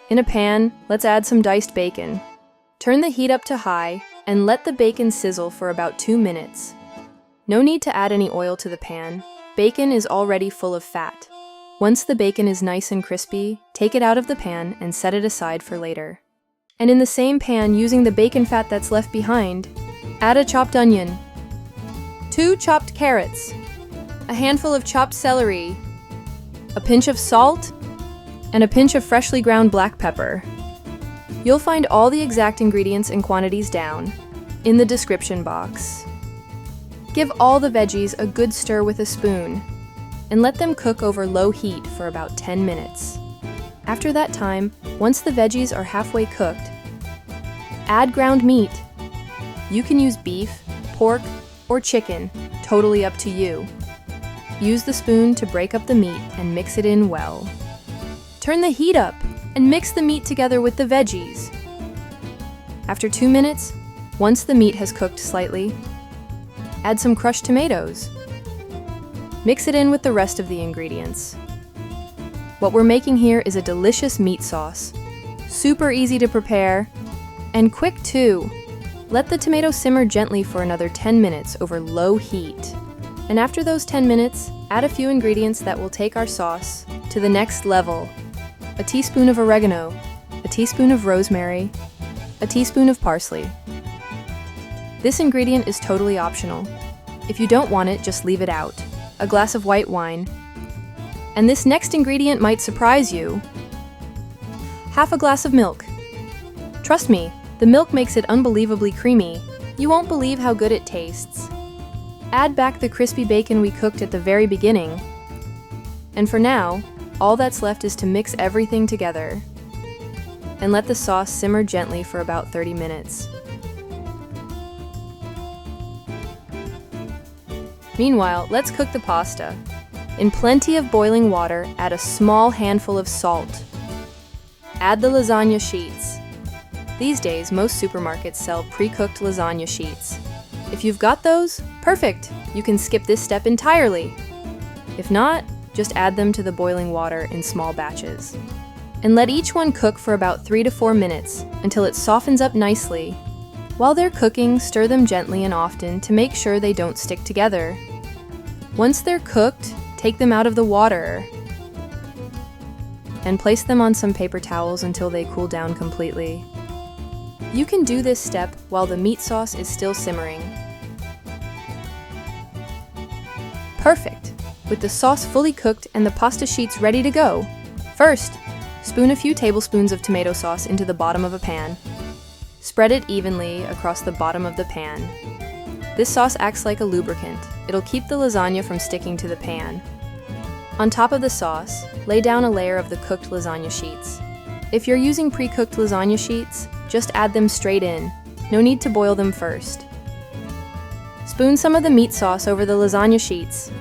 In a pan, let's add some diced bacon. Turn the heat up to high and let the bacon sizzle for about 2 minutes. No need to add any oil to the pan. Bacon is already full of fat. Once the bacon is nice and crispy, take it out of the pan and set it aside for later. And in the same pan, using the bacon fat that's left behind, add a chopped onion, 2 chopped carrots, a handful of chopped celery, a pinch of salt, and a pinch of freshly ground black pepper. You'll find all the exact ingredients and quantities down in the description box. Give all the veggies a good stir with a spoon and let them cook over low heat for about 10 minutes. After that time, once the veggies are halfway cooked, add ground meat. You can use beef, pork, or chicken, totally up to you. Use the spoon to break up the meat and mix it in well. Turn the heat up and mix the meat together with the veggies. After 2 minutes, once the meat has cooked slightly, add some crushed tomatoes. Mix it in with the rest of the ingredients. What we're making here is a delicious meat sauce. Super easy to prepare and quick too. Let the tomato simmer gently for another 10 minutes over low heat. And after those 10 minutes, add a few ingredients that will take our sauce to the next level. A teaspoon of oregano, a teaspoon of rosemary, a teaspoon of parsley. This ingredient is totally optional. If you don't want it, just leave it out. A glass of white wine. And this next ingredient might surprise you. Half a glass of milk. Trust me, the milk makes it unbelievably creamy. You won't believe how good it tastes. Add back the crispy bacon we cooked at the very beginning. And for now, all that's left is to mix everything together and let the sauce simmer gently for about 30 minutes. Meanwhile, let's cook the pasta. In plenty of boiling water, add a small handful of salt. Add the lasagna sheets. These days, most supermarkets sell pre-cooked lasagna sheets. If you've got those, perfect! You can skip this step entirely. If not, just add them to the boiling water in small batches. And let each one cook for about 3 to 4 minutes until it softens up nicely. While they're cooking, stir them gently and often to make sure they don't stick together. Once they're cooked, take them out of the water and place them on some paper towels until they cool down completely. You can do this step while the meat sauce is still simmering. Perfect! With the sauce fully cooked and the pasta sheets ready to go. First, spoon a few tablespoons of tomato sauce into the bottom of a pan. Spread it evenly across the bottom of the pan. This sauce acts like a lubricant. It'll keep the lasagna from sticking to the pan. On top of the sauce, lay down a layer of the cooked lasagna sheets. If you're using pre-cooked lasagna sheets, just add them straight in. No need to boil them first. Spoon some of the meat sauce over the lasagna sheets.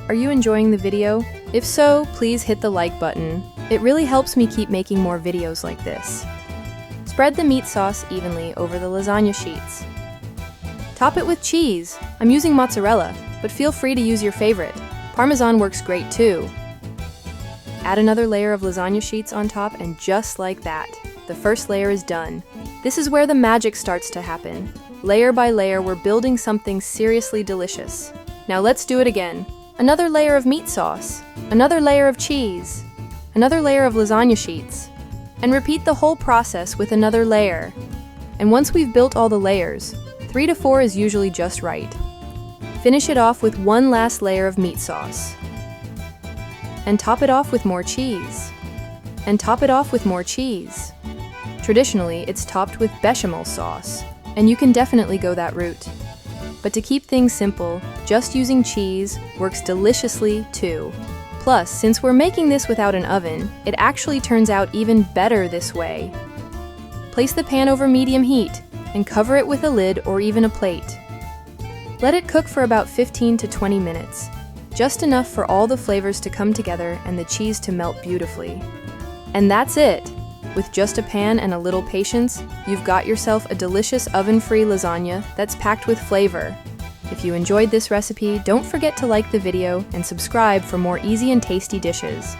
Are you enjoying the video? If so, please hit the like button. It really helps me keep making more videos like this. Spread the meat sauce evenly over the lasagna sheets. Top it with cheese. I'm using mozzarella, but feel free to use your favorite. Parmesan works great too. Add another layer of lasagna sheets on top, and just like that, the first layer is done. This is where the magic starts to happen. Layer by layer, we're building something seriously delicious. Now let's do it again. Another layer of meat sauce, another layer of cheese, another layer of lasagna sheets, and repeat the whole process with another layer. And once we've built all the layers, 3 to 4 is usually just right. Finish it off with one last layer of meat sauce. And top it off with more cheese. And top it off with more cheese. Traditionally, it's topped with bechamel sauce, and you can definitely go that route. But to keep things simple, just using cheese works deliciously too. Plus, since we're making this without an oven, it actually turns out even better this way. Place the pan over medium heat and cover it with a lid or even a plate. Let it cook for about 15 to 20 minutes, just enough for all the flavors to come together and the cheese to melt beautifully. And that's it! With just a pan and a little patience, you've got yourself a delicious oven-free lasagna that's packed with flavor. If you enjoyed this recipe, don't forget to like the video and subscribe for more easy and tasty dishes.